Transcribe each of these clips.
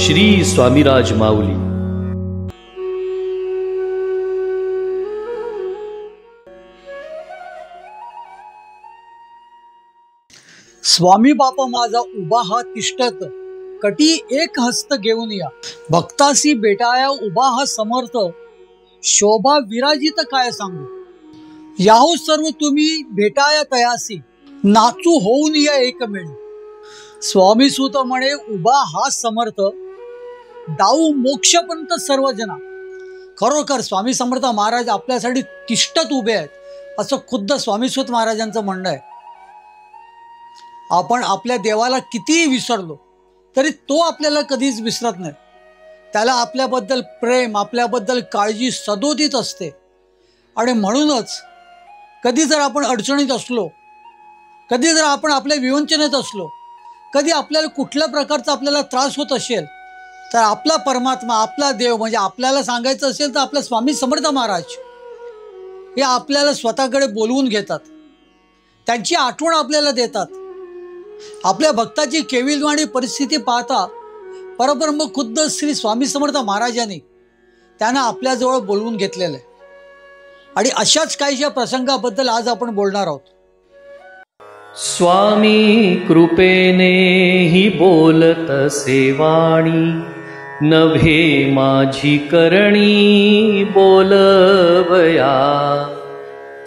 श्री स्वामीराज माऊली। स्वामी बापा माझा उभा हा तिष्ठत, कटी एक हस्त घेऊन या। भक्तासी बेटाया उभा हा समर्थ, शोभा विराजित काय सांगू। याहू सर्व तुम्ही भेटाया तयासी, नाचू होऊन या एकमेळ। स्वामी सुत म्हणे उभा हा समर्थ, दाऊ मोक्षपर्यंत सर्वजना। खरोखर स्वामी समर्थ महाराज आपल्यासाठी तिष्ठत उभे आहेत, असं खुद्द स्वामीसुत महाराजांचं म्हणणं आहे। आपण आपल्या देवाला कितीही विसरलो तरी तो आपल्याला कधीच विसरत नाही। त्याला आपल्याबद्दल प्रेम, आपल्याबद्दल काळजी सदोदित असते। आणि म्हणूनच कधी जर आपण अडचणीत असलो, कधी जर आपण आपल्या विवंचनेत असलो, कधी आपल्याला कुठल्या प्रकारचा आपल्याला त्रास होत असेल, तर आपला परमात्मा, आपला देव, म्हणजे आपल्याला सांगायचं असेल तर आपला स्वामी समर्थ महाराज हे आपल्याला स्वतःकडे बोलवून घेतात, त्यांची आठवण आपल्याला देतात। आपल्या भक्ताची केविलवाणी परिस्थिती पाहता परब्रह्म खुद्द श्री स्वामी समर्थ महाराजांनी त्यांना आपल्याजवळ बोलवून घेतलेलं आहे। आणि अशाच काहीशा प्रसंगाबद्दल आज आपण बोलणार आहोत। स्वामी कृपेने ही बोलतसे वाणी, नभे माझी करणी बोलवया।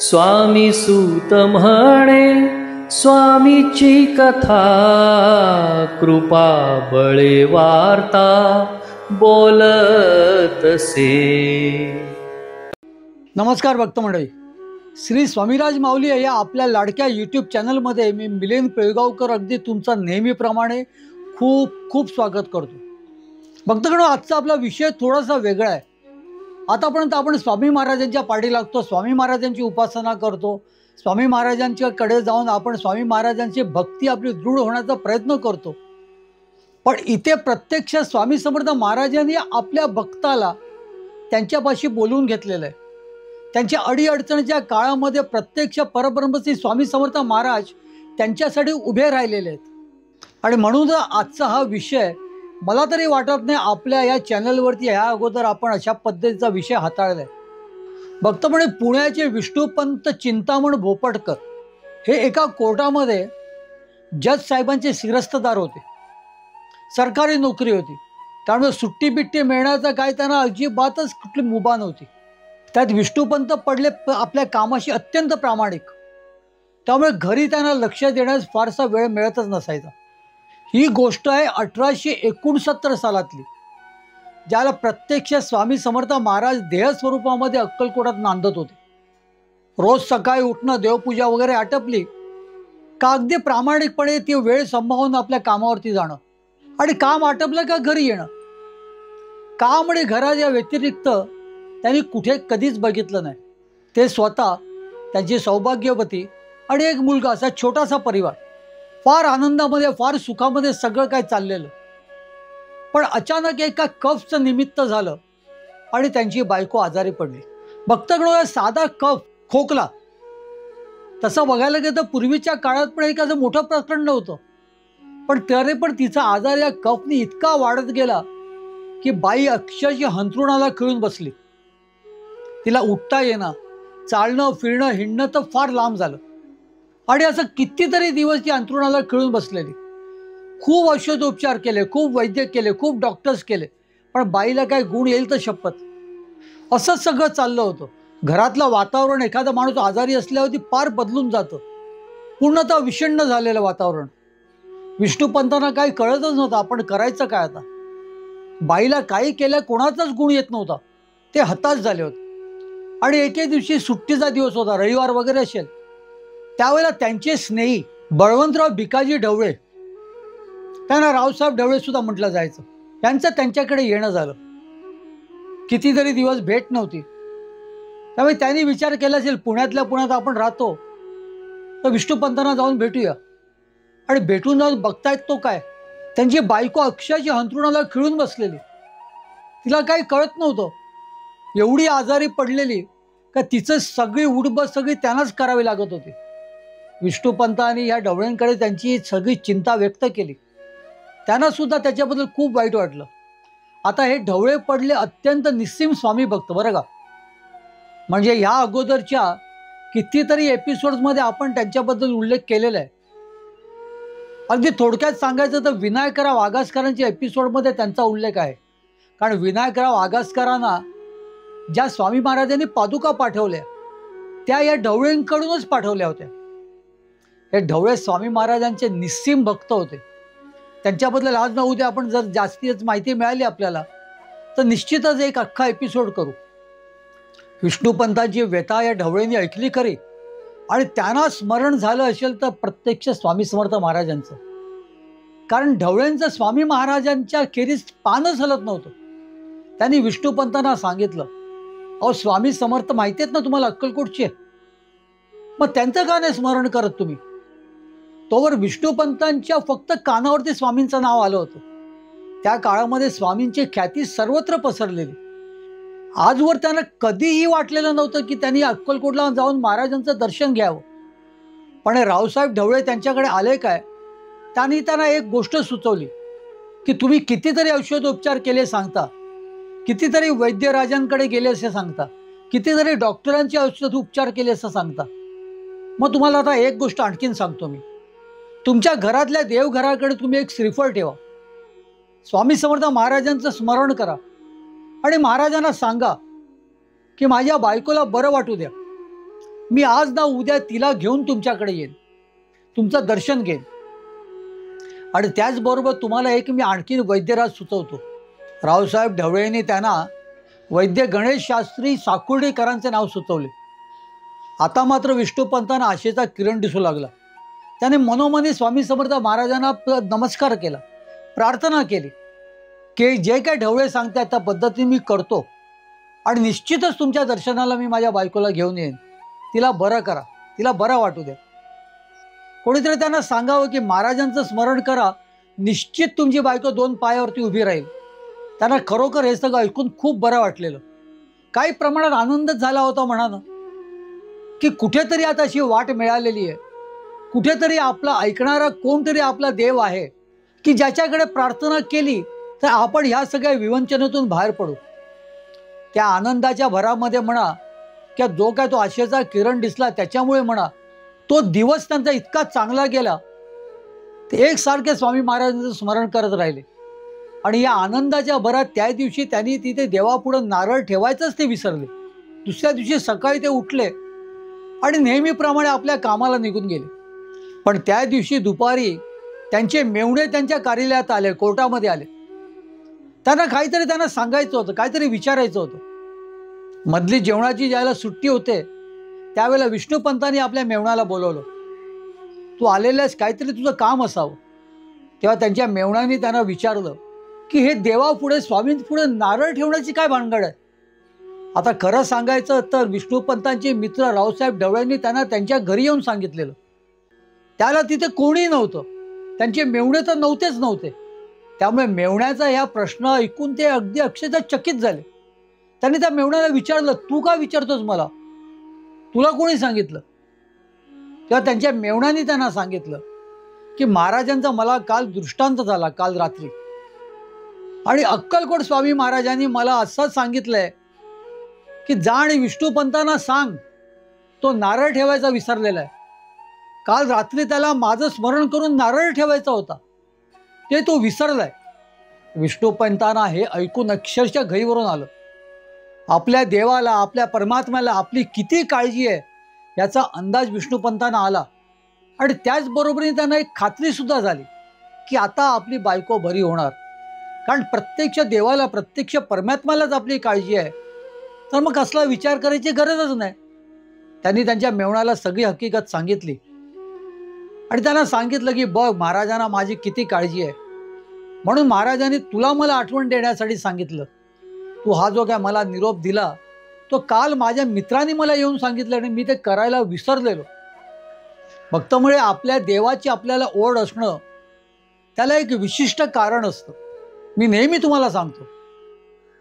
स्वामी सूत म्हणे स्वामीची कथा, कृपा बळे वार्ता बोलतसे। नमस्कार भक्त मंडळी, श्री स्वामीराज माऊली या आपल्या लाडक्या यूट्यूब चॅनलमध्ये मी मिलिंद पिळगावकर अगदी तुमचा नेहमीप्रमाणे खूप खूप स्वागत करतो। भक्तगण, आजचा आपला विषय थोडासा वेगळा आहे। आतापर्यंत आपण स्वामी महाराजांच्या पाठी लागतो, स्वामी महाराजांची उपासना करतो, स्वामी महाराजांच्या कडे जाऊन आपण स्वामी महाराजांची भक्ती आपली दृढ होण्याचा प्रयत्न करतो। पण इथे प्रत्यक्ष स्वामी समर्थ महाराजांनी आपल्या भक्ताला त्यांच्यापाशी बोलवून घेतलेलं आहे। त्यांच्या अडीअडचणीच्या काळामध्ये प्रत्यक्ष परब्रह्मश्री स्वामी समर्थ महाराज त्यांच्यासाठी उभे राहिलेले आहेत। आणि म्हणून आजचा हा विषय मला तरी वाटत नाही आपल्या या चॅनलवरती ह्या अगोदर आपण अशा पद्धतीचा विषय हाताळला आहे। भक्तपणे पुण्याचे विष्णुपंत चिंतामण भोपटकर हे एका कोर्टामध्ये जज साहेबांचे शिरस्तदार होते। सरकारी नोकरी होती, त्यामुळे सुट्टी बिट्टी मिळण्याचा काय त्यांना अजिबातच कुठली मुभा नव्हती। त्यात विष्णुपंत पडले आपल्या कामाशी अत्यंत प्रामाणिक, त्यामुळे घरी त्यांना लक्ष देण्यास फारसा वेळ मिळतच नसायचा। ही गोष्ट आहे 1869 सालातली, ज्याला प्रत्यक्ष स्वामी समर्थ महाराज देह स्वरूपामध्ये अक्कलकोटात नांदत होते। रोज सकाळी उठणं, देवपूजा वगैरे आटपली का अगदी प्रामाणिकपणे ती वेळ सांभाळून आपल्या कामावरती जाणं आणि काम आटपलं का घरी येणं। काम आणि घराच्या व्यतिरिक्त त्यांनी कुठे कधीच बघितलं नाही। ते स्वतः, त्यांची सौभाग्यवती आणि एक मुलगा, असा छोटासा परिवार, फार आनंदामध्ये, फार सुखामध्ये सगळं काय चाललेलं। पण अचानक एका कफचं निमित्त झालं आणि त्यांची बायको आजारी पडली। भक्तगण, साधा कफ, खोकला, तसं बघायला गेलं तर पूर्वीच्या काळात पण एक असं मोठं प्रकरण नव्हतं। पण तरी पण तिचा आजार या कफने इतका वाढत गेला की बाई अक्षरशः हंतरुणाला खिळून बसली। तिला उठता येणं, चालणं, फिरणं, हिंडणं तर फार लांब झालं। आणि असं कितीतरी दिवस ती अंथरुणाला खिळून बसलेली। खूप औषधोपचार केले, खूप वैद्य केले, खूप डॉक्टर्स केले, पण बाईला काय गुण येईल तर शपथ, असंच सगळं चाललं होतं। घरातलं वातावरण एखादा माणूस आजारी असल्यावरती फार बदलून जातं, पूर्णतः विषण्ण झालेलं वातावरण। विष्णुपंतांना काही कळतच नव्हतं आपण करायचं काय आता। बाईला काही केलं कोणाचाच गुण येत नव्हता, ते हताश झाले होते। आणि एके दिवशी सुट्टीचा दिवस होता, रविवार वगैरे असेल, त्यावेळेला त्यांचे स्नेही बळवंतराव भिकाजी ढवळे, त्यांना रावसाहेब ढवळे सुद्धा म्हटलं जायचं, त्यांचं त्यांच्याकडे येणं झालं। कितीतरी दिवस भेट नव्हती, त्यामुळे त्यांनी विचार केला असेल पुण्यातल्या पुण्यात आपण राहतो तर विष्णुपंतांना जाऊन भेटूया। आणि भेटून जाऊन बघतायत तो काय, त्यांची बायको अक्षरशः हंतरुणाला खिळून बसलेली। तिला काही कळत नव्हतं, एवढी आजारी पडलेली का तिचं सगळी उठबस सगळी त्यांनाच करावी लागत होती। विष्णुपंतांनी ह्या ढवळ्यांकडे त्यांची सगळी चिंता व्यक्त केली। त्यांना सुद्धा त्याच्याबद्दल खूप वाईट वाटलं। आता हे ढवळे पडले अत्यंत निस्सीम स्वामी भक्त बरं का. म्हणजे ह्या अगोदरच्या कितीतरी एपिसोड्समध्ये आपण त्यांच्याबद्दल उल्लेख केलेला आहे. अगदी थोडक्यात सांगायचं तर विनायकराव आगासकरांच्या एपिसोडमध्ये त्यांचा उल्लेख आहे. कारण विनायकराव आगासकरांना ज्या स्वामी महाराजांनी पादुका पाठवल्या त्या या ढवळेंकडूनच पाठवल्या होत्या. हे ढवळे स्वामी महाराजांचे निस्सीम भक्त होते. त्यांच्याबद्दल आज ना उद्या आपण जर जास्तीच माहिती मिळाली आपल्याला तर निश्चितच एक अख्खा एपिसोड करू. विष्णुपंतांची व्यथा या ढवळेंनी ऐकली खरी आणि त्यांना स्मरण झालं असेल तर प्रत्यक्ष स्वामी समर्थ महाराजांचं. कारण ढवळेंचं स्वामी महाराजांच्या खेरीज पानच हलत नव्हतं. त्यांनी विष्णुपंतांना सांगितलं, अहो स्वामी समर्थ माहिती आहेत ना तुम्हाला अक्कलकोटचे, मग त्यांचं का नाही स्मरण करत तुम्ही. तोवर विष्णुपंतांच्या फक्त कानावरती स्वामींचं नाव आलं होतं. त्या काळामध्ये स्वामींची ख्याती सर्वत्र पसरलेली. आजवर त्यांना कधीही वाटलेलं नव्हतं की त्यांनी अक्कलकोटला जाऊन महाराजांचं दर्शन घ्यावं. पण रावसाहेब ढवळे त्यांच्याकडे आले काय, त्यांनी त्यांना एक गोष्ट सुचवली की तुम्ही कितीतरी औषधोपचार केले सांगता, कितीतरी वैद्यराजांकडे गेले असे सांगता, कितीतरी डॉक्टरांचे औषधोपचार केले असं सांगता. मग तुम्हाला आता एक गोष्ट आणखीन सांगतो मी. तुमच्या घरातल्या देवघराकडे तुम्ही एक श्रीफळ ठेवा, स्वामी समर्थ महाराजांचं स्मरण करा आणि महाराजांना सांगा की माझ्या बायकोला बरं वाटू द्या. मी आज ना उद्या तिला घेऊन तुमच्याकडे येईन, तुमचं दर्शन घेईन. आणि त्याचबरोबर तुम्हाला एक मी आणखीन वैद्यराज सुचवतो. रावसाहेब ढवळेंनी त्यांना वैद्य गणेश शास्त्री साकुर्डेकरांचे नाव सुचवले. आता मात्र विष्णुपंतांना आशेचा किरण दिसू लागला. त्याने मनोमनी स्वामी समर्थ महाराजांना नमस्कार केला, प्रार्थना केली की जे काय ढवळे सांगतात त्या पद्धतीने मी करतो आणि निश्चितच तुमच्या दर्शनाला मी माझ्या बायकोला घेऊन येईन. तिला बरं करा, तिला बरं वाटू द्या. कोणीतरी त्यांना सांगावं की महाराजांचं स्मरण करा, निश्चित तुमची बायको 2 पायावरती उभी राहील. त्यांना खरोखर हे सगळं ऐकून खूप बरं वाटलेलं. काही प्रमाणात आनंदच झाला होता म्हणानं की कुठेतरी आता अशी वाट मिळालेली आहे, कुठेतरी आपला ऐकणारा कोणतरी आपला देव आहे की ज्याच्याकडे प्रार्थना केली तर आपण ह्या सगळ्या विवंचनेतून बाहेर पडू. त्या आनंदाच्या भरामध्ये म्हणा किंवा जो काय तो आशेचा किरण दिसला त्याच्यामुळे म्हणा, तो दिवस त्यांचा इतका चांगला गेला ते एकसारखे स्वामी महाराजांचं स्मरण करत राहिले. आणि या आनंदाच्या भरात त्या दिवशी त्यांनी तिथे देवापुढं नारळ ठेवायचंच ते विसरले. दुसऱ्या दिवशी सकाळी ते उठले आणि नेहमीप्रमाणे आपल्या कामाला निघून गेले. पण त्या दिवशी दुपारी त्यांचे मेवणे त्यांच्या कार्यालयात आले, कोर्टामध्ये आले. त्यांना काहीतरी त्यांना सांगायचं होतं, काहीतरी विचारायचं होतं. मधली जेवणाची ज्यावेळेला सुट्टी होते त्यावेळेला विष्णुपंतांनी आपल्या मेवणाला बोलवलं. तू आलेल्यास काहीतरी तुझं काम असावं. तेव्हा त्यांच्या मेवणाने त्यांना विचारलं की हे देवापुढे स्वामींपुढे नारळ ठेवण्याची काय भानगड आहे. आता खरं सांगायचं तर विष्णुपंतांचे मित्र रावसाहेब ढवळेंनी त्यांना त्यांच्या घरी येऊन सांगितलेलं. त्याला तिथे कोणी नव्हतं, त्यांचे मेवणे तर नव्हते. त्यामुळे मेवण्याचा ह्या प्रश्न ऐकून ते अगदी अक्षरशः चकित झाले. त्यांनी त्या मेवण्याला विचारलं, तू का विचारतोस मला, तुला कोणी सांगितलं. तेव्हा त्यांच्या मेवण्याने त्यांना सांगितलं की महाराजांचा मला काल दृष्टांत झाला, काल रात्री. आणि अक्कलकोट स्वामी महाराजांनी मला असंच सांगितलंय की जा आणि विष्णुपंतांना सांग तो नारळ ठेवायचा विसरलेला आहे. काल रात्री त्याला माझं स्मरण करून नारळ ठेवायचा होता, ते तो विसरलाय. विष्णुपंतांना हे ऐकून अक्षरशः घरीवरून आलं. आपल्या देवाला, आपल्या परमात्म्याला आपली किती काळजी आहे याचा अंदाज विष्णुपंतांना आला. आणि त्याचबरोबरीने त्यांना एक खात्रीसुद्धा झाली की आता आपली बायको बरी होणार. कारण प्रत्यक्ष देवाला, प्रत्यक्ष परमात्म्यालाच आपली काळजी आहे तर मग कसला विचार करायची गरजच नाही. त्यांनी त्यांच्या मेवणाला सगळी हकीकत सांगितली आणि त्यांना सांगितलं की बघ महाराजांना माझी किती काळजी आहे, म्हणून महाराजांनी तुला मला आठवण देण्यासाठी सांगितलं. तू हा जो काय मला निरोप दिला तो काल माझ्या मित्रांनी मला येऊन सांगितलं आणि मी ते करायला विसरलेलो. भक्तमुळे आपल्या देवाची आपल्याला ओढ असणं त्याला एक विशिष्ट कारण असतं. मी नेहमी तुम्हाला सांगतो,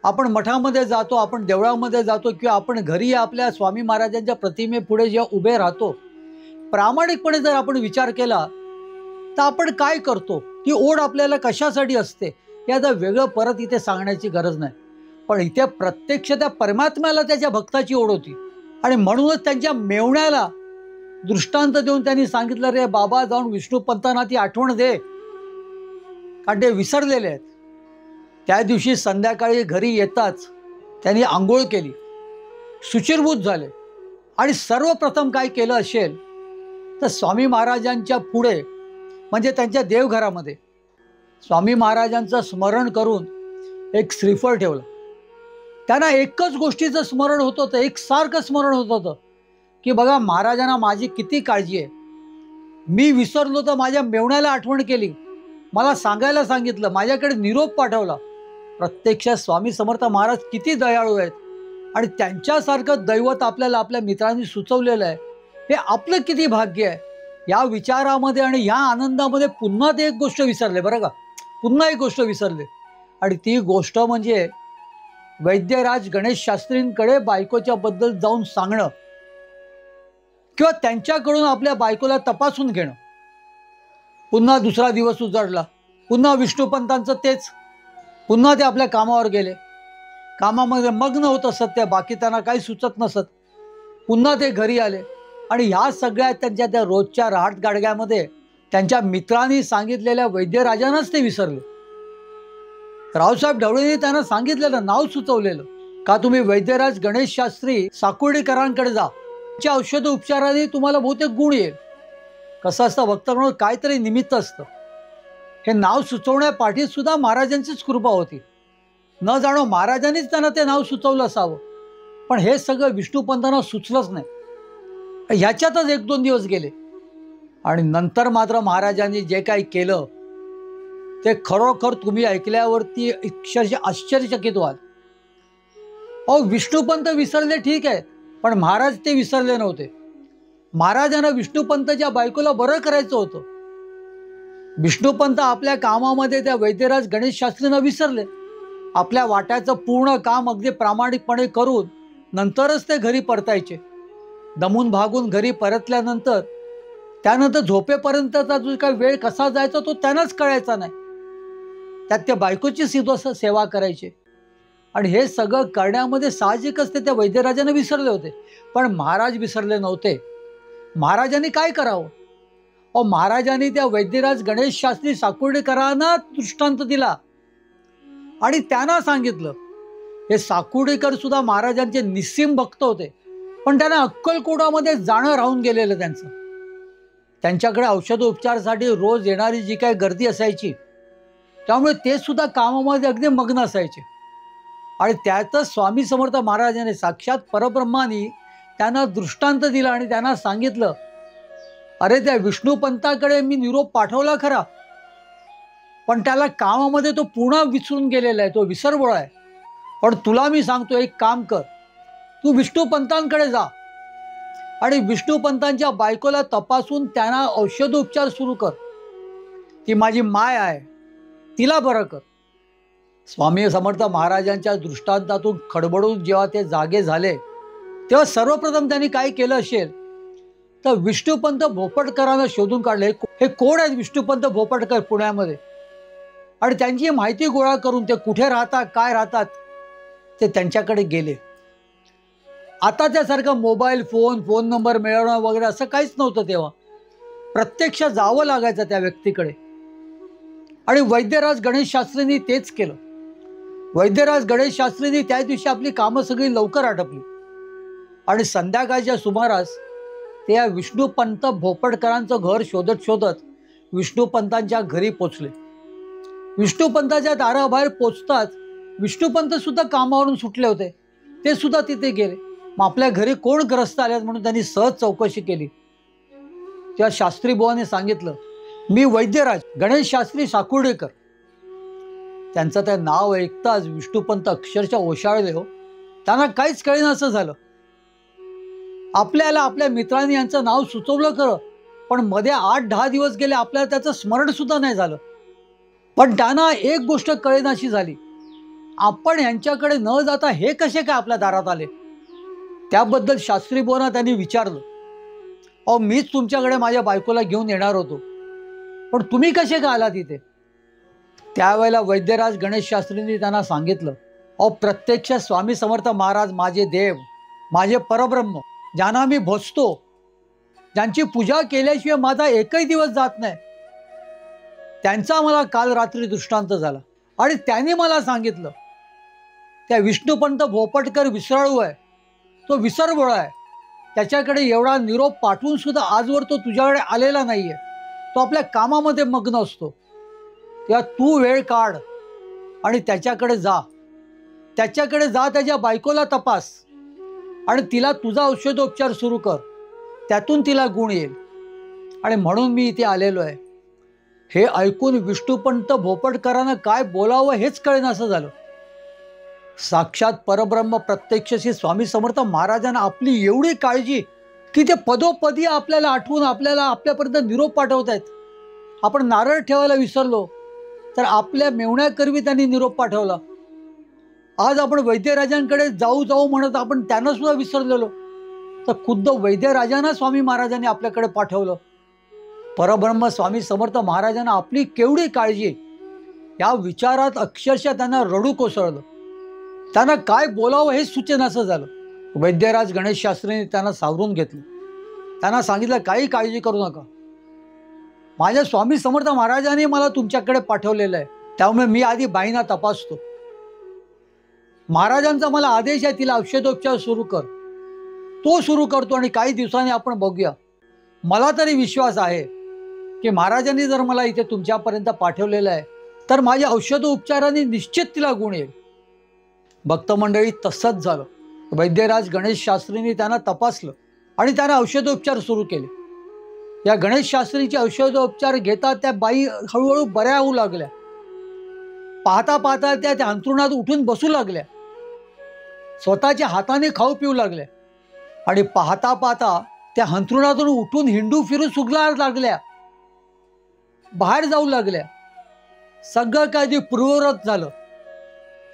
आपण मठामध्ये जातो, आपण देवळामध्ये जातो किंवा आपण घरी आपल्या स्वामी महाराजांच्या प्रतिमेपुढे जेव्हा उभे राहतो, प्रामाणिकपणे जर आपण विचार केला तर आपण काय करतो, ती ओढ आपल्याला कशासाठी असते हे आता वेगळं परत इथे सांगण्याची गरज नाही, पण इथे प्रत्यक्ष त्या परमात्म्याला त्याच्या भक्ताची ओढ होती. आणि म्हणूनच त्यांच्या मेवण्याला दृष्टांत देऊन त्यांनी सांगितलं, रे बाबा जाऊन विष्णुपंतांना ती आठवण दे, कारण ते विसरलेले आहेत. त्या दिवशी संध्याकाळी घरी येताच त्यांनी आंघोळ केली, शुचिर्भूत झाले आणि सर्वप्रथम काय केलं असेल तर स्वामी महाराजांच्या पुढे म्हणजे त्यांच्या देवघरामध्ये स्वामी महाराजांचं स्मरण करून एक श्रीफळ ठेवलं. त्यांना एकच गोष्टीचं स्मरण होत होतं, एकसारखं स्मरण होत होतं की बघा महाराजांना माझी किती काळजी आहे. मी विसरलो तर माझ्या मेवण्याला आठवण केली, मला सांगायला सांगितलं, माझ्याकडे निरोप पाठवला. प्रत्यक्षात स्वामी समर्थ महाराज किती दयाळू आहेत आणि त्यांच्यासारखं दैवत आपल्याला आपल्या मित्रांनी सुचवलेलं आहे, हे आपलं किती भाग्य आहे. या विचारामध्ये आणि ह्या आनंदामध्ये पुन्हा ते एक गोष्ट विसरले, बरं का, पुन्हा एक गोष्ट विसरले. आणि ती गोष्ट म्हणजे वैद्यराज गणेश शास्त्रींकडे बायकोच्या बद्दल जाऊन सांगणं किंवा त्यांच्याकडून आपल्या बायकोला तपासून घेणं. पुन्हा दुसरा दिवस उजाडला, पुन्हा विष्णुपंतांचं तेच, पुन्हा ते आपल्या कामावर गेले, कामामध्ये मग्न होत असत, त्या बाकी त्यांना काही सुचत नसत. पुन्हा ते घरी आले आणि ह्या सगळ्या त्यांच्या त्या रोजच्या रहाटगाडग्यामध्ये त्यांच्या मित्रांनी सांगितलेल्या वैद्यराजांनाच ते विसरले. रावसाहेब ढवळेंनी त्यांना सांगितलेलं, नाव सुचवलेलं, का तुम्ही वैद्यराज गणेश शास्त्री साकुर्डीकरांकडे जा, त्यांच्या औषध उपचाराने तुम्हाला बहुतेक गुण येईल. कसं असतं भक्तांनो, काहीतरी निमित्त असतं. हे नाव सुचवण्यापाठी सुद्धा महाराजांचीच कृपा होती. न जाणो महाराजांनीच त्यांना ते नाव सुचवलं असावं, पण हे सगळं विष्णुपंतांना सुचलंच नाही. ह्याच्यातच 1-2 दिवस गेले आणि नंतर मात्र महाराजांनी जे काही केलं ते खरोखर तुम्ही ऐकल्यावरती अक्षरशः आश्चर्यचकित व्हाल. अहो, विष्णुपंत विसरले ठीक आहे, पण महाराज ते विसरले नव्हते. महाराजांना विष्णुपंतच्या बायकोला बरं करायचं होतं. विष्णुपंत आपल्या कामामध्ये त्या वैद्यराज गणेश शास्त्रींना विसरले. आपल्या वाट्याचं पूर्ण काम अगदी प्रामाणिकपणे करून नंतरच ते घरी परतायचे. दमून भागून घरी परतल्यानंतर त्यानंतर झोपेपर्यंतचा जो काही वेळ कसा जायचा तो त्यांनाच कळायचा नाही. त्यात त्या बायकोची सिद्ध सेवा करायची आणि हे सगळं करण्यामध्ये साहजिकच ते त्या वैद्यराजांना विसरले होते. पण महाराज विसरले नव्हते. महाराजांनी काय करावं? महाराजांनी त्या वैद्यराज गणेश शास्त्री साकुर्डीकरांना दृष्टांत दिला आणि त्यांना सांगितलं. हे साकुर्डीकर सुद्धा महाराजांचे निस्सीम भक्त होते, पण त्यांना अक्कलकोटामध्ये जाणं राहून गेलेलं त्यांचं. त्यांच्याकडे औषधोपचारासाठी रोज येणारी जी काही गर्दी असायची, त्यामुळे ते सुद्धा कामामध्ये अगदी मग्न असायचे. आणि त्यातच स्वामी समर्थ महाराजांनी साक्षात परब्रह्मानी त्यांना दृष्टांत दिला आणि त्यांना सांगितलं, अरे त्या विष्णुपंताकडे मी निरोप पाठवला खरा, पण त्याला कामामध्ये तो पुन्हा विसरून गेलेला आहे, तो विसरबोळा आहे. पण तुला मी सांगतो, एक काम कर, तू विष्णुपंतांकडे जा आणि विष्णुपंतांच्या बायकोला तपासून त्यांना औषधोपचार सुरू कर. ती माझी माय आहे, तिला बरं कर. स्वामी समर्थ महाराजांच्या दृष्टांतातून खडबडून जेव्हा ते जागे झाले, तेव्हा सर्वप्रथम त्यांनी काय केलं असेल तर विष्णुपंत भोपटकरांना शोधून काढले. हे कोण आहेत विष्णुपंत भोपटकर पुण्यामध्ये, आणि त्यांची माहिती गोळा करून ते कुठे राहतात, काय राहतात, ते त्यांच्याकडे गेले. आता त्यासारखं मोबाईल फोन नंबर मिळवणं वगैरे असं काहीच नव्हतं तेव्हा. प्रत्यक्ष जावं लागायचं त्या व्यक्तीकडे. आणि वैद्यराज गणेश शास्त्रींनी तेच केलं. वैद्यराज गणेश शास्त्रींनी त्या दिवशी आपली कामं सगळी लवकर आटपली आणि संध्याकाळच्या सुमारास ते या विष्णुपंत भोपटकरांचं घर शोधत शोधत विष्णुपंतांच्या घरी पोचले. विष्णुपंताच्या दाराबाहेर पोचताच विष्णुपंत सुद्धा कामावरून सुटले होते, ते सुद्धा तिथे गेले. मग आपल्या घरी कोण ग्रस्त आल्यात म्हणून त्यांनी सहज चौकशी केली. त्या शास्त्री बुवाने सांगितलं, मी वैद्यराज गणेश शास्त्री साकुर्डीकर. त्यांचं ते नाव ऐकताच विष्णुपंत अक्षरशः ओशाळले. हो, त्यांना काहीच कळेना असं झालं. आपल्याला आपल्या मित्रांनी यांचं नाव सुचवलं खरं, पण मध्ये 8-10 दिवस गेले, आपल्याला त्याचं स्मरण सुद्धा नाही झालं. पण त्यांना एक गोष्ट कळेनाशी झाली, आपण यांच्याकडे न जाता हे कसे काय आपल्या दारात आले. त्याबद्दल शास्त्री बुवांना त्यांनी विचारलं, मीच तुमच्याकडे माझ्या बायकोला घेऊन येणार होतो, पण तुम्ही कसे काय आला तिथे. त्यावेळेला वैद्यराज गणेश शास्त्रींनी त्यांना सांगितलं, अहो प्रत्यक्ष स्वामी समर्थ महाराज माझे देव, माझे परब्रह्म, ज्यांना मी भजतो, ज्यांची पूजा केल्याशिवाय माझा एकही दिवस जात नाही, त्यांचा मला काल रात्री दृष्टांत झाला. आणि त्यांनी मला सांगितलं, त्या विष्णुपंत भोपटकर विसराळू आहे, तो विसरबोळा आहे, त्याच्याकडे एवढा निरोप पाठवून सुद्धा आजवर तो तुझ्याकडे आलेला नाहीये, तो आपल्या कामामध्ये मग्न असतो. तेव्हा तू वेळ काढ आणि त्याच्याकडे जा, त्याच्या बायकोला तपास आणि तिला तुझा औषधोपचार सुरू कर, त्यातून तिला गुण येईल. आणि म्हणून मी इथे आलेलो आहे. हे ऐकून विष्णुपंत भोपटकरांना काय बोलावं हेच कळेनासं झालं. साक्षात परब्रह्म प्रत्यक्ष श्री स्वामी समर्थ महाराजांना आपली एवढी काळजी की ते पदोपदी आपल्याला आठवून आपल्याला आपल्यापर्यंत निरोप पाठवत आहेत. आपण नारळ ठेवायला विसरलो तर आपल्या मेवण्याकरवी त्यांनी निरोप पाठवला. आज आपण वैद्यराजांकडे जाऊ जाऊ म्हणत आपण त्यांना सुद्धा विसरलेलो, तर खुद्द वैद्यराजांना स्वामी महाराजांनी आपल्याकडे पाठवलं. परब्रह्म स्वामी समर्थ महाराजांना आपली केवढी काळजी, या विचारात अक्षरशः त्यांना रडू कोसळलं. त्यांना काय बोलावं हे सुचेनासं झालं. वैद्यराज गणेश शास्त्रींनी त्यांना सावरून घेतलं. त्यांना सांगितलं, काही काळजी करू नका, माझ्या स्वामी समर्थ महाराजांनी मला तुमच्याकडे पाठवलेलं आहे, त्यामुळे मी आधी बाईंना तपासतो. महाराजांचा मला आदेश आहे, तिला औषधोपचार सुरू कर. तो सुरू करतो आणि काही दिवसांनी आपण बघूया. मला तरी विश्वास आहे की महाराजांनी जर मला इथे तुमच्यापर्यंत पाठवलेलं आहे तर माझ्या औषधोपचाराने निश्चित तिला गुण येईल. भक्तमंडळी, तसंच झालं. वैद्यराज गणेश शास्त्रींनी त्यांना तपासलं आणि त्यांना औषधोपचार सुरू केले. या गणेश शास्त्रीचे औषधोपचार घेतात त्या बाई हळूहळू बऱ्या होऊ लागल्या. पाहता पाहता त्या अंथरुणात उठून बसू लागल्या, स्वतःच्या हाताने खाऊ पिऊ लागल्या आणि पाहता पाहता त्या अंथरुणातून उठून हिंडू फिरू सुगला लागल्या, बाहेर जाऊ लागल्या. सगळं काही पूर्ववत झालं.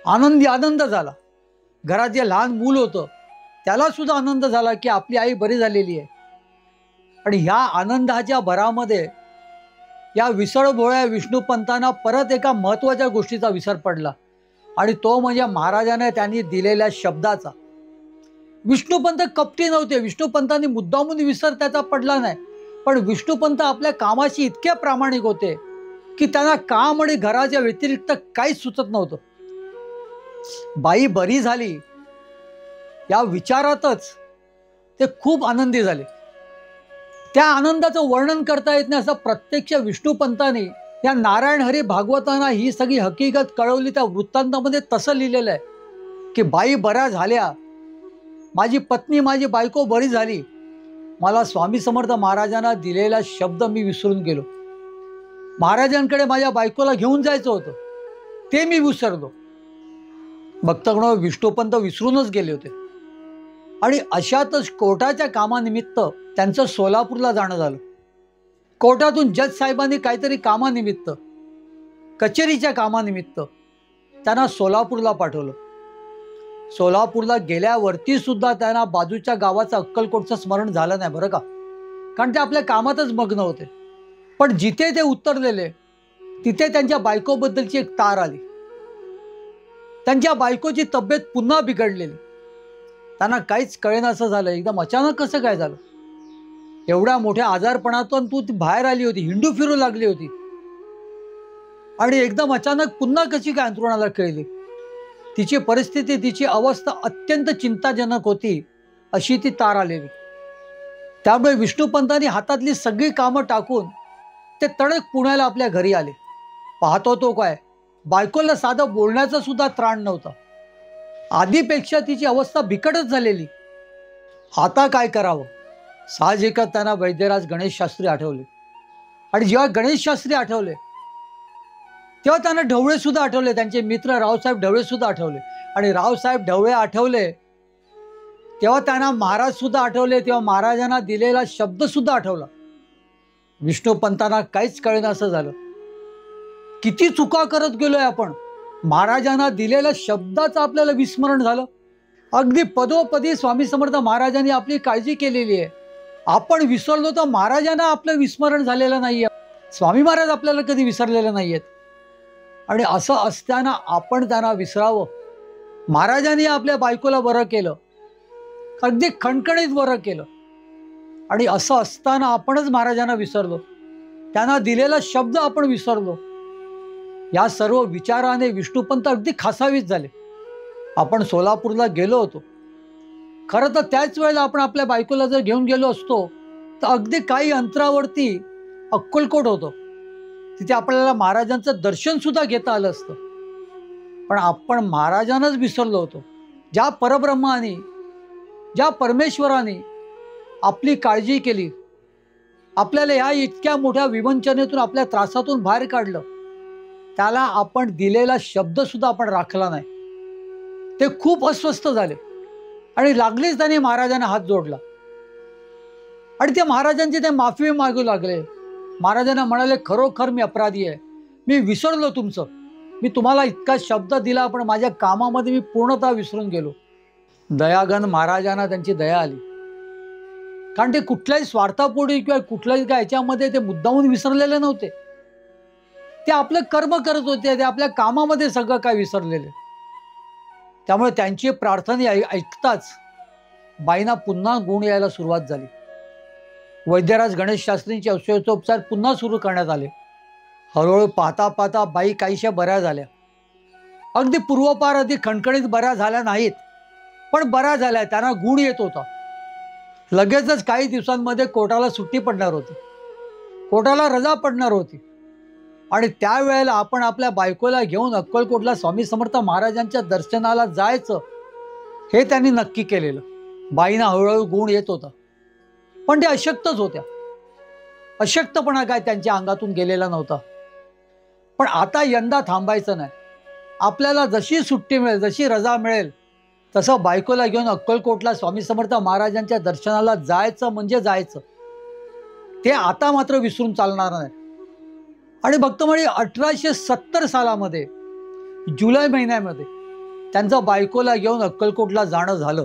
आनंद झाला. घरात जे लहान मूल होतं त्याला सुद्धा आनंद झाला की आपली आई बरी झालेली आहे. आणि ह्या आनंदाच्या भरामध्ये या विसरभोळ्या विष्णुपंतांना परत एका महत्त्वाच्या गोष्टीचा विसर पडला आणि तो म्हणजे महाराजांना त्यांनी दिलेल्या शब्दाचा. विष्णुपंत कपटी नव्हते. विष्णुपंतांनी मुद्दामून विसर त्याचा पडला नाही, पण विष्णुपंत आपल्या कामाशी इतके प्रामाणिक होते की त्यांना काम आणि घराच्या व्यतिरिक्त काहीच सुचत नव्हतं. बाई बरी झाली या विचारातच ते खूप आनंदी झाले. त्या आनंदाचं वर्णन करता येत नाही असं प्रत्यक्ष विष्णुपंतांनी या नारायण हरी भागवतांना ही सगळी हकीकत कळवली. त्या वृत्तांतामध्ये तसं लिहिलेलं आहे की बाई बऱ्या झाल्या, माझी पत्नी माझी बायको बरी झाली, मला स्वामी समर्थ महाराजांना दिलेला शब्द मी विसरून गेलो, महाराजांकडे माझ्या बायकोला घेऊन जायचं होतं ते मी विसरलो. भक्तगण, विष्णुपंत विसरूनच गेले होते. आणि अशातच कोर्टाच्या कामानिमित्त त्यांचं सोलापूरला जाणं झालं. कोर्टातून जज साहेबांनी काहीतरी कामानिमित्त, कचेरीच्या कामानिमित्त त्यांना सोलापूरला पाठवलं. सोलापूरला गेल्यावरती सुद्धा त्यांना बाजूच्या गावाचं अक्कलकोटचं स्मरण झालं नाही बरं का, कारण ते आपल्या कामातच मग्न होते. पण जिथे ते उतरलेले तिथे त्यांच्या बायकोबद्दलची एक तार आली. त्यांच्या बायकोची तब्येत पुन्हा बिघडलेली. त्यांना काहीच कळेनासं झालं. एकदम अचानक कसं काय झालं? एवढ्या मोठ्या आजारपणातून तू बाहेर आली होती, हिंडू फिरू लागली होती, आणि एकदम अचानक पुन्हा कशी काय अंथरुणाला कळली? तिची परिस्थिती, तिची अवस्था अत्यंत चिंताजनक होती. अशी ती तार आलेली. त्यामुळे विष्णुपंतांनी हातातली सगळी कामं टाकून ते तडक पुण्याला आपल्या घरी आले. पाहतो तो काय, बायकोला साधं बोलण्याचा सुद्धा त्राण नव्हता. आधीपेक्षा तिची अवस्था बिकटच झालेली. आता काय करावं? साहजिकच त्यांना वैद्यराज गणेश शास्त्री आठवले. आणि जेव्हा गणेश शास्त्री आठवले तेव्हा त्यांना ढवळे सुद्धा आठवले. त्यांचे मित्र रावसाहेब ढवळे सुद्धा आठवले. आणि रावसाहेब ढवळे आठवले तेव्हा त्यांना महाराज सुद्धा आठवले. तेव्हा महाराजांना दिलेला शब्द सुद्धा आठवला. विष्णुपंतांना काहीच कळेनासं झालं. किती चुका करत गेलोय आपण. महाराजांना दिलेल्या शब्दाचं आपल्याला विस्मरण झालं. अगदी पदोपदी स्वामी समर्थ महाराजांनी आपली काळजी केलेली आहे. आपण विसरलो तर महाराजांना आपलं विस्मरण झालेलं नाहीये. स्वामी महाराज आपल्याला कधी विसरलेले नाहीयेत. आणि असं असताना आपण त्यांना विसरावं? महाराजांनी आपल्या बायकोला बरं केलं, अगदी खणखणीत बरं केलं, आणि असं असताना आपणच महाराजांना विसरलो, त्यांना दिलेला शब्द आपण विसरलो. या सर्व विचाराने विष्णुपंत अगदी खासावीस झाले. आपण सोलापूरला गेलो होतो. खरं तर त्याच वेळेला आपण आपल्या बायकोला जर घेऊन गेलो असतो तर अगदी काही अंतरावरती अक्कलकोट होतं. तिथे आपल्याला महाराजांचं दर्शन सुद्धा घेता आलं असतं. पण आपण महाराजांनाच विसरलो होतो. ज्या परब्रह्माने, ज्या परमेश्वराने आपली काळजी केली, आपल्याला ह्या इतक्या मोठ्या विवंचनेतून, आपल्या त्रासातून बाहेर काढलं, त्याला आपण दिलेला शब्द सुद्धा आपण राखला नाही. ते खूप अस्वस्थ झाले आणि लागलीच त्यांनी महाराजांना हात जोडला आणि ते महाराजांची ते माफी मागू लागले. महाराजांना म्हणाले, खरोखर मी अपराधी आहे, मी विसरलो तुमचं, मी तुम्हाला इतका शब्द दिला पण माझ्या कामामध्ये मी पूर्णतः विसरून गेलो. दयागन महाराजांना त्यांची दया आली, कारण ते कुठल्याही स्वार्थापोटी किंवा कुठल्याही काय याच्यामध्ये ते मुद्दामून विसरलेले नव्हते. ते आपलं कर्म करत होते, ते आपल्या कामामध्ये सगळं काय विसरलेले. त्यामुळे त्यांची प्रार्थना ऐकताच बाईंना पुन्हा गुण यायला सुरुवात झाली. वैद्यराज गणेश शास्त्रींचे औषधोपचार पुन्हा सुरू करण्यात आले. हळूहळू पाहता पाहता बाई काहीशा बऱ्या झाल्या. अगदी पूर्वपार अगदी खणखणीत बऱ्या झाल्या नाहीत, पण बऱ्या झाल्या. त्यांना गुण येत होता. लगेचच काही दिवसांमध्ये कोर्टाला सुट्टी पडणार होती, कोर्टाला रजा पडणार होती, आणि त्यावेळेला आपण आपल्या बायकोला घेऊन अक्कलकोटला स्वामी समर्थ महाराजांच्या दर्शनाला जायचं हे त्यांनी नक्की केलेलं. बाईंना हळूहळू गुण येत होता, पण ते अशक्तच होत्या. अशक्तपणा काय त्यांच्या अंगातून गेलेला नव्हता. पण आता यंदा थांबायचं नाही. आपल्याला जशी सुट्टी मिळेल, जशी रजा मिळेल, तसं बायकोला घेऊन अक्कलकोटला स्वामी समर्थ महाराजांच्या दर्शनाला जायचं म्हणजे जायचं. ते आता मात्र विसरून चालणार नाही. आणि भक्त म्हणजे 1870 सालामध्ये जुलै महिन्यामध्ये त्यांचं बायकोला घेऊन अक्कलकोटला जाणं झालं.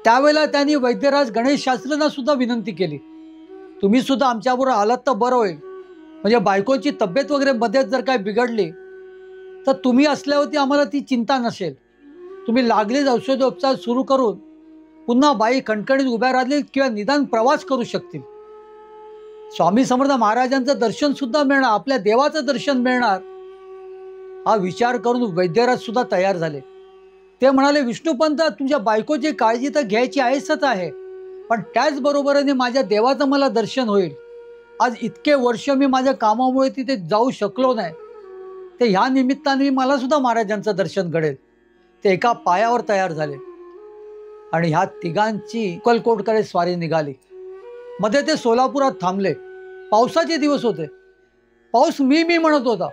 त्यावेळेला त्यांनी वैद्यराज गणेश शास्त्रींना सुद्धा विनंती केली, तुम्ही सुद्धा आमच्याबरोबर आलात तर बरं होईल. म्हणजे बायकोची तब्येत वगैरे मध्येच जर काय बिघडली तर तुम्ही असल्यावरती आम्हाला ती चिंता नसेल. तुम्ही लागलीच औषधोपचार सुरू करून पुन्हा बाई खणखणीत उभ्या राहिली किंवा निदान प्रवास करू शकतील. स्वामी समर्थ महाराजांचं दर्शन सुद्धा मिळणार, आपल्या देवाचं दर्शन मिळणार, हा विचार करून वैद्यराज सुद्धा तयार झाले. ते म्हणाले, विष्णुपंत, तुमच्या बायकोची काळजी तर घ्यायची आहेच आहे, पण त्याचबरोबरीने माझ्या देवाचं मला दर्शन होईल. आज इतके वर्ष मी माझ्या कामामुळे तिथे जाऊ शकलो नाही, ते ह्या निमित्ताने मला सुद्धा महाराजांचं दर्शन घडेल. ते एका पायावर तयार झाले आणि ह्या तिघांची अक्कलकोटकडे स्वारी निघाली. मध्ये ते सोलापुरात थांबले. पावसाचे दिवस होते. पाऊस मी म्हणत होता.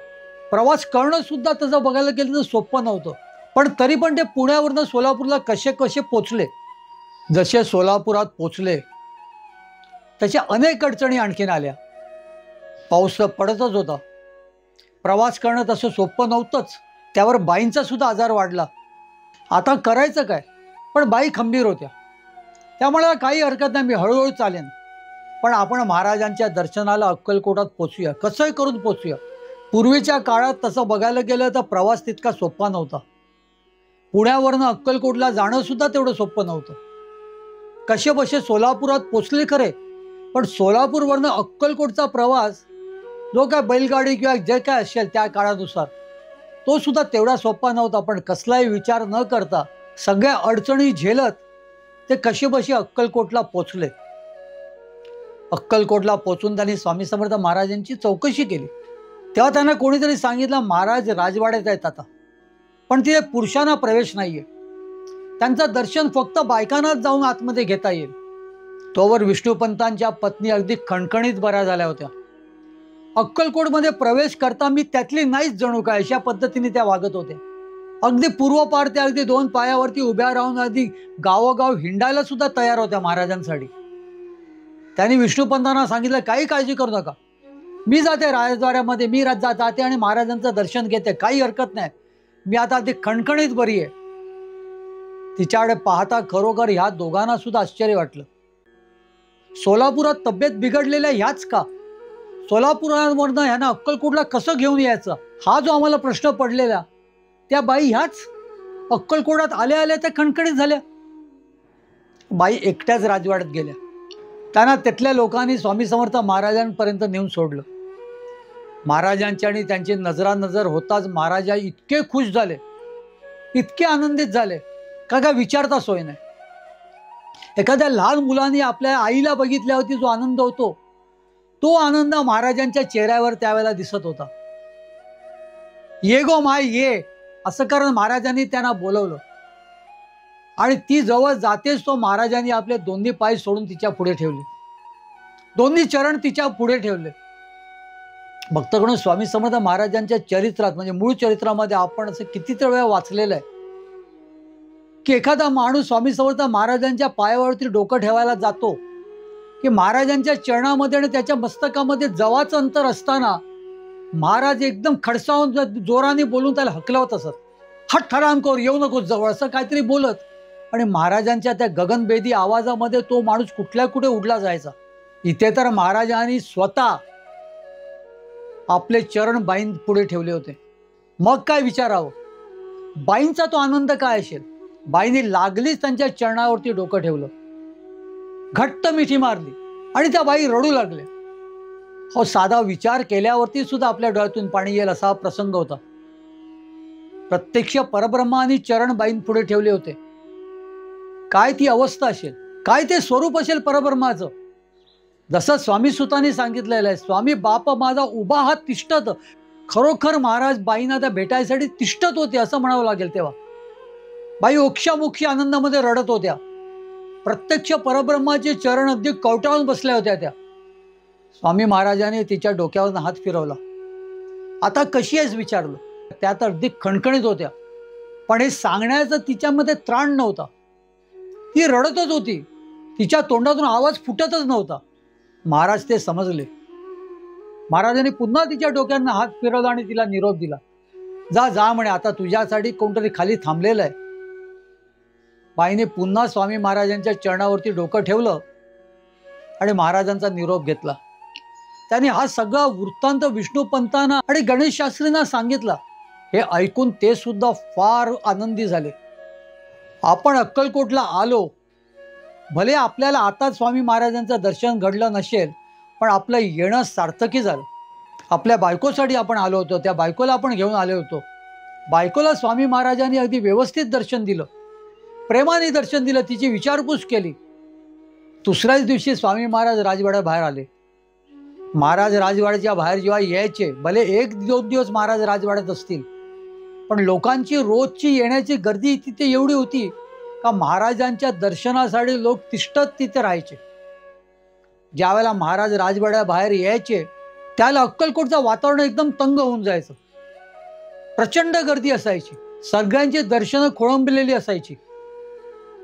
प्रवास करणं सुद्धा तसं बघायला गेलं तर सोपं नव्हतं. पण तरी पण ते पुण्यावरनं सोलापूरला कसे पोचले. जसे सोलापुरात पोचले तशा अनेक अडचणी आणखीन आल्या. पाऊस पडतच होता. प्रवास करणं तसं सोपं नव्हतंच. त्यावर बाईंचा सुद्धा आजार वाढला. आता करायचं काय? पण बाई खंबीर होत्या. त्यामुळे काही हरकत नाही, मी हळूहळू चालेन, पण आपण महाराजांच्या दर्शनाला अक्कलकोटात पोचूया, कसंही करून पोचूया. पूर्वीच्या काळात तसं बघायला गेलं तर प्रवास तितका सोपा नव्हता. पुण्यावरनं अक्कलकोटला जाणं सुद्धा तेवढं सोपं नव्हतं. कसे बसे सोलापुरात पोचले खरे, पण सोलापूरवरनं अक्कलकोटचा प्रवास जो काय बैलगाडी किंवा जे काय असेल त्या काळानुसार तो सुद्धा तेवढा सोपा नव्हता. पण कसलाही विचार न करता सगळ्या अडचणी झेलत ते कसेबसे अक्कलकोटला पोचले. अक्कलकोटला पोचून त्यांनी स्वामी समर्थ महाराजांची चौकशी केली. तेव्हा त्यांना कोणीतरी सांगितलं, महाराज राजवाड्यात आहेत आता, पण तिथे पुरुषांना प्रवेश नाहीये, त्यांचं दर्शन फक्त बायकांनाच जाऊन आतमध्ये घेता येईल. तोवर विष्णुपंतांच्या पत्नी अगदी खणखणीत बऱ्या झाल्या होत्या. अक्कलकोटमध्ये प्रवेश करता मी त्यातली नाहीच जणू काय अशा पद्धतीने त्या वागत होत्या. अगदी पूर्वपार त्या अगदी दोन पायावरती उभ्या राहून अगदी गावोगाव हिंडायला सुद्धा तयार होत्या महाराजांसाठी. त्यांनी विष्णुपंतांना सांगितलं, काही काळजी करू नका, मी जाते राजवाड्यामध्ये, मी जाते आणि महाराजांचं दर्शन घेते, काही हरकत नाही, मी आता अगदी खणखणीत बरी आहे. तिच्याकडे पाहता खरोखर ह्या दोघांना सुद्धा आश्चर्य वाटलं. सोलापुरात तब्येत बिघडलेल्या ह्याच का? सोलापुरावरनं ह्यांना अक्कलकोटला कसं घेऊन यायचं, हा जो आम्हाला प्रश्न पडलेला, त्या बाई ह्याच अक्कलकोटात आल्या आल्या त्या खणखणीत झाल्या. बाई एकट्याच राजवाड्यात गेल्या. त्यांना तिथल्या लोकांनी स्वामी समर्थ महाराजांपर्यंत नेऊन सोडलं. महाराजांच्या आणि त्यांची नजरानजर होताच महाराजा इतके खुश झाले, इतके आनंदित झाले का काय विचारता सोय नाही. एखाद्या लहान मुलाने आपल्या आईला बघितल्यावरती जो आनंद होतो, तो आनंद महाराजांच्या चेहऱ्यावर त्यावेळेला दिसत होता. ये गो माय ये, असं कारण महाराजांनी त्यांना बोलवलं आणि ती जवळ जातेच तो महाराजांनी आपले दोन्ही पाय सोडून तिच्या पुढे ठेवले, दोन्ही चरण तिच्या पुढे ठेवले. भक्तगण, स्वामी समर्थ महाराजांच्या चरित्रात म्हणजे मूळ चरित्रामध्ये आपण असं कितीतरी वेळा वाचलेलं आहे की एखादा माणूस स्वामी समर्थ महाराजांच्या पायावरती डोकं ठेवायला जातो की महाराजांच्या चरणामध्ये आणि त्याच्या मस्तकामध्ये जवाचं अंतर असताना महाराज एकदम खडसावून जोराने बोलून त्याला हकलवत असत. हट हरामखोर, येऊ नको जवळ, असं काहीतरी बोलत. आणि महाराजांच्या त्या गगनभेदी आवाजामध्ये तो माणूस कुठल्या कुठे उडला जायचा. इथे तर महाराजांनी स्वतः आपले चरण बाईं पुढे ठेवले होते. मग काय विचारावं, बाईंचा तो आनंद काय असेल. बाईंनी लागलीच त्यांच्या चरणावरती डोकं ठेवलं, घट्ट मिठी मारली आणि त्या बाई रडू लागल्या. हो, साधा विचार केल्यावरती सुद्धा आपल्या डोळ्यातून पाणी येईल असा प्रसंग होता. प्रत्यक्ष परब्रह्माने चरण बाईं पुढे ठेवले होते. काय ती अवस्था असेल, काय ते स्वरूप असेल परब्रह्माचं. जसं स्वामी सुतांनी सांगितलेलं आहे, स्वामी बाप माझा उभा हात तिष्ठत. खरोखर महाराज बाईंना त्या भेटायसाठी तिष्ठत होते असं म्हणावं लागेल. तेव्हा बाई ओक्षामुखी आनंदामध्ये रडत होत्या. प्रत्यक्ष परब्रह्माचे चरण अगदी कवटाळून बसल्या होत्या त्या. स्वामी महाराजांनी तिच्या डोक्यावरून हात फिरवला. आता कशी आहेस विचारलं. त्या तर अगदी खणखणीत होत्या, पण हे सांगण्याचं तिच्यामध्ये त्राण नव्हता. ती रडतच होती, तिच्या तोंडातून आवाज फुटतच नव्हता. महाराज ते समजले. महाराजांनी पुन्हा तिच्या डोक्यानं हात फिरवला आणि तिला निरोप दिला. जा जा म्हणे, आता तुझ्यासाठी कोणतरी खाली थांबलेलं आहे. बाईने पुन्हा स्वामी महाराजांच्या चरणावरती डोकं ठेवलं आणि महाराजांचा निरोप घेतला. त्यांनी हा सगळा वृत्तांत विष्णुपंतांना आणि गणेश शास्त्रींना सांगितला. हे ऐकून ते सुद्धा फार आनंदी झाले. आपण अक्कलकोटला आलो, भले आपल्याला आता स्वामी महाराजांचं दर्शन घडलं नसेल, पण आपलं येणं सार्थकी झालं. आपल्या बायकोसाठी आपण आलो होतो, त्या बायकोला आपण घेऊन आलो होतो. बायकोला स्वामी महाराजांनी अगदी व्यवस्थित दर्शन दिलं, प्रेमाने दर्शन दिलं, तिची विचारपूस केली. दुसऱ्याच दिवशी स्वामी महाराज राजवाड्याबाहेर आले. महाराज राजवाड्याच्या बाहेर जेव्हा यायचे, भले 1-2 दिवस महाराज राजवाड्यात असतील, पण लोकांची रोजची येण्याची गर्दी तिथे एवढी होती का महाराजांच्या दर्शनासाठी लोक तिष्ठत तिथे राहायचे. ज्यावेळेला महाराज राजवाड्याबाहेर यायचे त्याला अक्कलकोटचं वातावरण एकदम तंग होऊन जायचं. प्रचंड गर्दी असायची, सगळ्यांची दर्शनं खोळंबलेली असायची.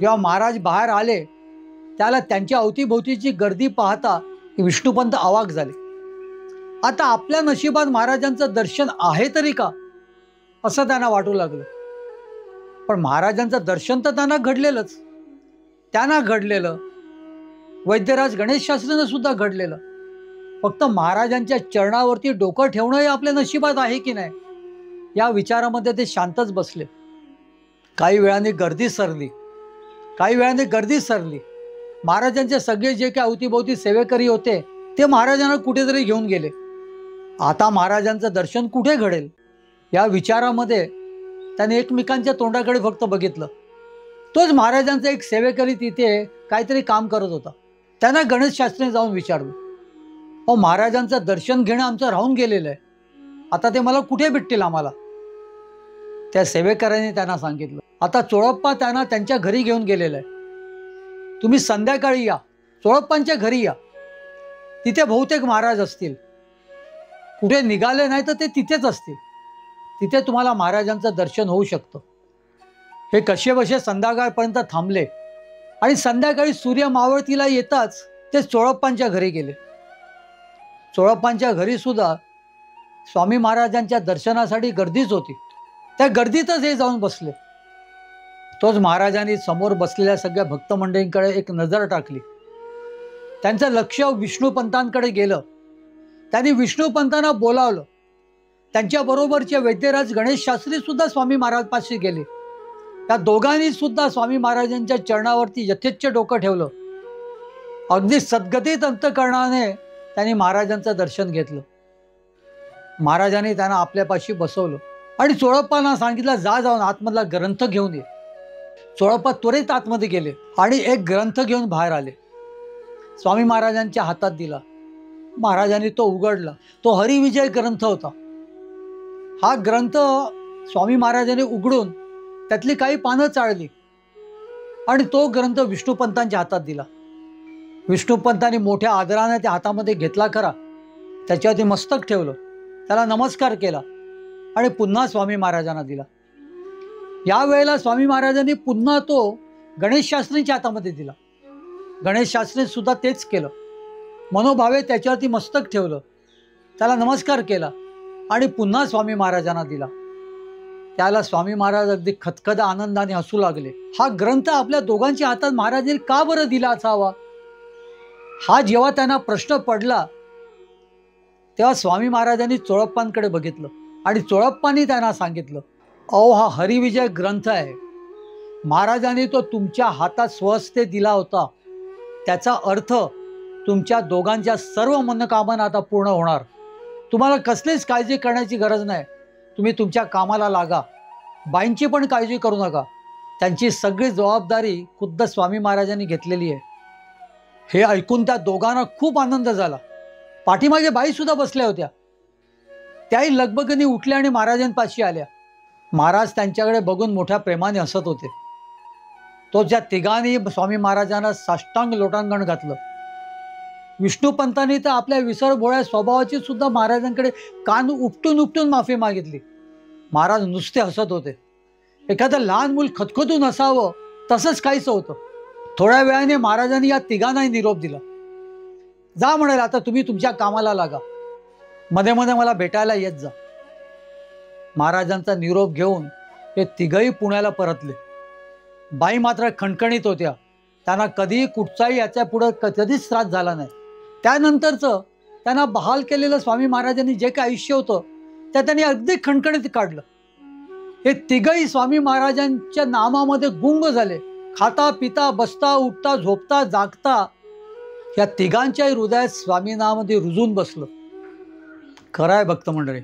जेव्हा महाराज बाहेर आले त्याला त्यांच्या अवतीभोवतीची गर्दी पाहता विष्णुपंत अवाक झाले. आता आपल्या नशिबात महाराजांचं दर्शन आहे तरी का, असं त्यांना वाटू लागलं. पण महाराजांचं दर्शन तर त्यांना घडलेलंच. त्यांना घडलेलं, वैद्यराज गणेश शास्त्रींना सुद्धा घडलेलं. फक्त महाराजांच्या चरणावरती डोकं ठेवणं हे आपल्या नशिबात आहे की नाही, या विचारामध्ये ते शांतच बसले. काही वेळाने गर्दी सरली. महाराजांचे सगळे जे काही अवतीभोवती सेवेकरी होते ते महाराजांना कुठेतरी घेऊन गेले. आता महाराजांचं दर्शन कुठे घडेल या विचारामध्ये त्याने एकमेकांच्या तोंडाकडे फक्त बघितलं. तोच महाराजांचा एक सेवेकरी तिथे काहीतरी काम करत होता. त्यांना गणेश शास्त्रीने जाऊन विचारलं, अहो महाराजांचं दर्शन घेणं आमचं राहून गेलेलं आहे, आता ते मला कुठे भेटतील आम्हाला. त्या सेवेकऱ्याने त्यांना सांगितलं, आता चोळप्पा त्यांना त्यांच्या घरी घेऊन गेलेलं आहे, तुम्ही संध्याकाळी या, चोळप्पांच्या घरी या, तिथे बहुतेक महाराज असतील. कुठे निघाले नाही तर ते तिथेच असतील, तिथे तुम्हाला महाराजांचं दर्शन होऊ शकतं. हे कसेबसे संध्याकाळपर्यंत थांबले आणि संध्याकाळी सूर्य मावळतीला येताच ते चोळप्पांच्या घरी गेले. चोळप्पांच्या घरी सुद्धा स्वामी महाराजांच्या दर्शनासाठी गर्दीच होती. त्या गर्दीतच हे जाऊन बसले. तोच महाराजांनी समोर बसलेल्या सगळ्या भक्तमंडळींकडे एक नजर टाकली. त्यांचं लक्ष विष्णुपंतांकडे गेलं. त्यांनी विष्णुपंतांना बोलावलं. त्यांच्याबरोबरचे वैद्यराज गणेश शास्त्री सुद्धा स्वामी महाराजपाशी गेले. त्या दोघांनी सुद्धा स्वामी महाराजांच्या चरणावरती यथेच्छ डोकं ठेवलं. अगदी सद्गतीत अंतकरणाने त्यांनी महाराजांचं दर्शन घेतलं. महाराजांनी त्यांना आपल्यापाशी बसवलं आणि चोळप्पांना सांगितलं, जा जाऊन आतमधला ग्रंथ घेऊन ये. चोळप्पा त्वरित आतमध्ये गेले आणि एक ग्रंथ घेऊन बाहेर आले. स्वामी महाराजांच्या हातात दिला. महाराजांनी तो उघडला. तो हरिविजय ग्रंथ होता. हा ग्रंथ स्वामी महाराजांनी उघडून त्यातली काही पानं चाळली आणि तो ग्रंथ विष्णुपंतांच्या हातात दिला. विष्णुपंतांनी मोठ्या आदराने त्या हातामध्ये घेतला खरा, त्याच्यावरती मस्तक ठेवलं, त्याला नमस्कार केला आणि पुन्हा स्वामी महाराजांना दिला. यावेळेला स्वामी महाराजांनी पुन्हा तो गणेश शास्त्रींच्या हातामध्ये दिला. गणेश शास्त्री सुद्धा तेच केलं. मनोभावे त्याच्यावरती मस्तक ठेवलं, त्याला नमस्कार केला आणि पुन्हा स्वामी महाराजांना दिला. त्याला स्वामी महाराज अगदी खदखद आनंदाने हसू लागले. हा ग्रंथ आपल्या दोघांच्या हातात महाराजांनी का बरं दिला असावा, हा जेव्हा त्यांना प्रश्न पडला तेव्हा स्वामी महाराजांनी चोळप्पांकडे बघितलं आणि चोळप्पांनी त्यांना सांगितलं, अहो हा हरिविजय ग्रंथ आहे. महाराजांनी तो तुमच्या हातात स्वहस्ते दिला होता. त्याचा अर्थ तुमच्या दोघांच्या सर्व मनोकामना आता पूर्ण होणार. तुम्हाला कसलीच काळजी करण्याची गरज नाही. तुम्ही तुमच्या कामाला लागा. बाईंची पण काळजी करू नका. त्यांची सगळी जबाबदारी खुद्द स्वामी महाराजांनी घेतलेली आहे. हे ऐकून त्या दोघांना खूप आनंद झाला. पाठीमागे बाईसुद्धा बसल्या होत्या. त्याही लगबगीने उठल्या आणि महाराजांपाशी आल्या. महाराज त्यांच्याकडे बघून मोठ्या प्रेमाने हसत होते. तो ज्या तिघांनी स्वामी महाराजांना साष्टांग लोटांगण घातलं. विष्णुपंतांनी तर आपल्या विसरभोळ्या स्वभावाची सुद्धा महाराजांकडे कान उपटून उपटून माफी मागितली. महाराज नुसते हसत होते. एखादं लहान मूल खदखदून हसावं तसंच काहीच होतं. थोड्या वेळाने महाराजांनी या तिघांनाही निरोप दिला. जा म्हणाले, आता तुम्ही तुमच्या कामाला लागा. मध्ये मध्ये मला भेटायला येत जा. महाराजांचा निरोप घेऊन हे तिघही पुण्याला परतले. बाई मात्र खणखणीत होत्या. त्यांना कधीही कुठचाही याच्या पुढं कधीच त्रास झाला नाही. त्यानंतरचं त्यांना बहाल केलेलं स्वामी महाराजांनी जे काही आयुष्य होतं त्या त्यांनी अगदी खणखणीत काढलं. हे तिघही स्वामी महाराजांच्या नामामध्ये गुंग झाले. खाता पिता बसता उठता झोपता जागता या तिघांच्याही हृदयात स्वामी नामामध्ये रुजून बसलं. खरं आहे भक्त मंडळी,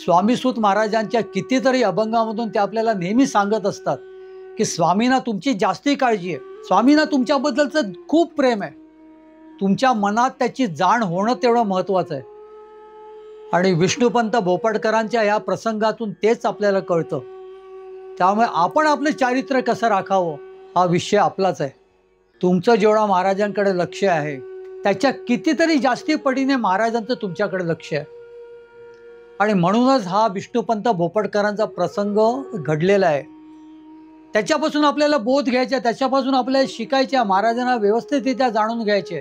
स्वामीसूत महाराजांच्या कितीतरी अभंगामधून ते आपल्याला नेहमी सांगत असतात की स्वामींना तुमची जास्ती काळजी आहे. स्वामींना तुमच्याबद्दलचं खूप प्रेम आहे. तुमच्या मनात त्याची जाण होणं तेवढं महत्त्वाचं आहे. आणि विष्णुपंत भोपटकरांच्या या प्रसंगातून तेच आपल्याला कळतं. त्यामुळे आपण आपलं चारित्र्य कसं राखावं हा विषय आपलाच आहे. तुमचं जेवढा महाराजांकडे लक्ष आहे त्याच्या कितीतरी जास्ती पटीने महाराजांचं तुमच्याकडे लक्ष आहे. आणि म्हणूनच हा विष्णुपंत भोपटकरांचा प्रसंग घडलेला आहे. त्याच्यापासून आपल्याला बोध घ्यायचा, त्याच्यापासून आपल्याला शिकायच्या, महाराजांना व्यवस्थितरित्या जाणून घ्यायचे.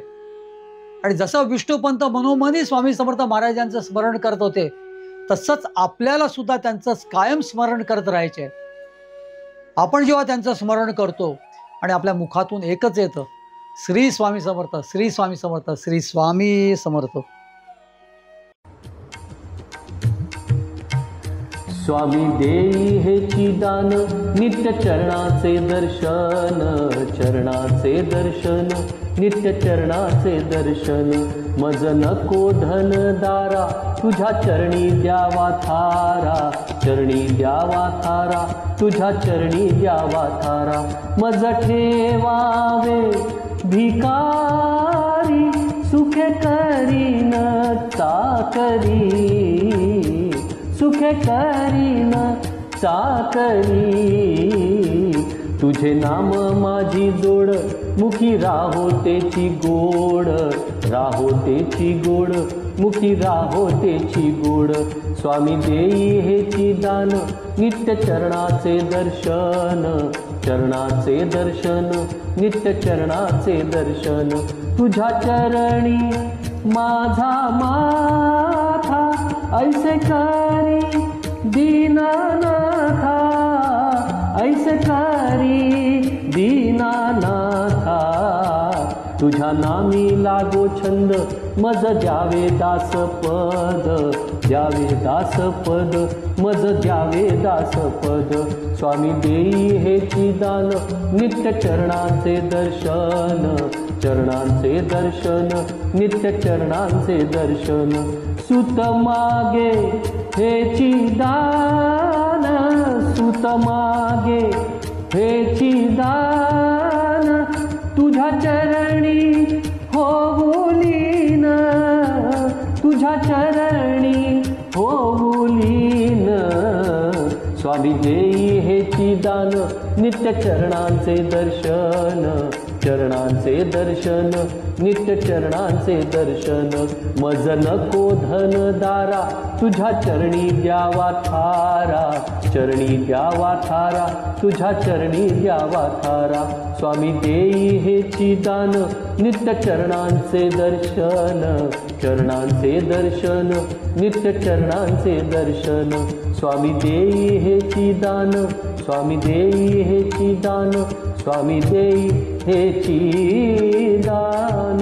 आणि जसं विष्णुपंत मनोमनी स्वामी समर्थ महाराजांचं स्मरण करत होते तसंच आपल्याला सुद्धा त्यांचं कायम स्मरण करत राहायचे. आपण जेव्हा त्यांचं स्मरण करतो आणि आपल्या मुखातून एकच येतं, श्री स्वामी समर्थ, श्री स्वामी समर्थ, श्री स्वामी समर्थ. स्वामी देई हेची दान, नित्य चरणाचे दर्शन, चरणाचे दर्शन, नित्य चरणाचे दर्शन. मज नको धन दारा, तुझ्या चरणी द्यावा थारा, चरणी द्यावा थारा, तुझ्या चरणी द्यावा थारा. मज ठेवावे भिकारी, सुखे करीन चाकरी, सुखे करीन चाकरी. तुझे नाम माझी जोड, मुखी राहो तेची गोड, राहो तेची गोड, मुखी राहो तेची गोड. स्वामी देई हेची दान, नित्य चरणाचे दर्शन, चरणाचे दर्शन, नित्य चरणाचे दर्शन. तुझ्या चरणी माझा माथा, ऐसे करी दीनानाथा, ऐसे करी दीनानाथा. तुझ्या नामी लागो छंद मज द्यावे दासपद, द्यावे दासपद, मज द्यावे दासपद. स्वामी देई हेची दान नित्य चरणांचे दर्शन, चरणांचे दर्शन, नित्य चरणांचे दर्शन. सुत मागे हेची दान, सुत मागे हेची दान, तुझ्या चरणी होऊलीन, तुझ्या चरणी होऊलीन. स्वामी देई हेची दान नित्य चरणांचे दर्शन, चरणांचे दर्शन, नित्य चरणांचे दर्शन. मज नको धनदारा तुझ्या चरणी द्यावा थारा, चरणी द्यावा थारा, तुझ्या चरणी द्यावा थारा. स्वामी देई हेची दान नित्य चरणांचे दर्शन, चरणांचे दर्शन, नित्य चरणांचे दर्शन. स्वामी देई हेची दान, स्वामी देई हेची दान, स्वामी देई हेची दान.